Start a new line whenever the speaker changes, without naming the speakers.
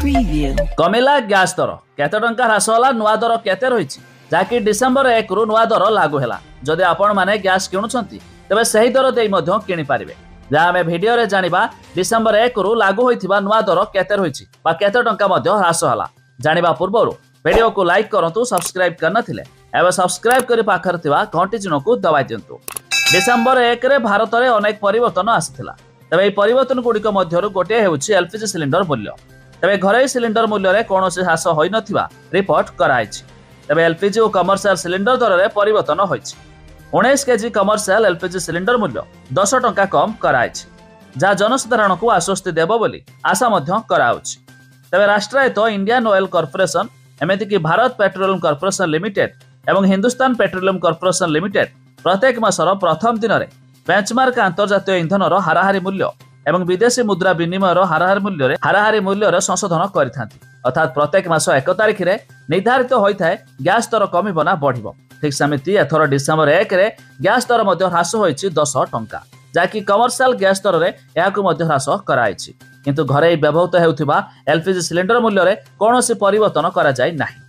कमिला gas दर केते टंका ह्रास होला नुआ दर केते रहिछि जाकि डिसेंबर 1 रु नुआ दर लागू हैला। जदि आपण माने गैस किणुछंती तबे सही दर देई मध्य किनि पारिबे। जा हमें वीडियो रे जानिबा डिसेंबर 1 रु लागू होइथिबा नुआ दर केते रहिछि बा केते टंका मध्य ह्रास होला। जानिबा पूर्वरु वीडियो को लाइक करंतु, सब्सक्राइब करना थिले एबे सब्सक्राइब करि पाखर थिबा घंटी चिन्ह को दबाइ दियंतु। डिसेंबर 1 रे भारत रे अनेक परिवर्तन आसिथिला। तबे ए परिवर्तन गुडिक मध्यरु गोटे हेउछि एलपीजी सिलिंडर मूल्य। तबे घरे सिलिंडर मूल्य रे कोनोसी ह्रास होई नथिबा रिपोर्ट कराइछि। तबे एलपीजी और कमर्शियल सिलिंडर दर रे परिवर्तन होइछि। 19 केजी कमर्शियल एलपीजी सिलिंडर मूल्य 10 टंका कम कराइछि, जा जनसाधारण को आश्वस्ति देबो बोली आशा मध्य कराउछि। तबे राष्ट्रायत्त इंडियन ऑयल कॉर्पोरेशन एमिति कि भारत पेट्रोलियम कॉर्पोरेशन लिमिटेड एवं हिंदुस्तान पेट्रोलियम कॉर्पोरेशन लिमिटेड प्रत्येक मासर प्रथम दिन में बेंचमार्क अंतर्जातीय इंधनर हाराहारी मूल्य एवं विदेशी मुद्रा विनिमयर हाराहारी मूल्य संशोधन करिथांती। अर्थात प्रत्येक मास 1 तारिख रे निर्धारित होता है गैस दर कमिबो ना बढ़िबो। ठीक समिति एथर डिसेंबर 1 रे गैस दर मध्य ह्रास होइछि 10 टंका, जाकि कमर्शियल गैस दर रे याकु मध्य ह्रास कराइछि। किंतु घरे व्यवहृत हेउथिबा एलपीजी सिलिंडर मूल्य रे कोनोसी परिवर्तन करा जाय नाही।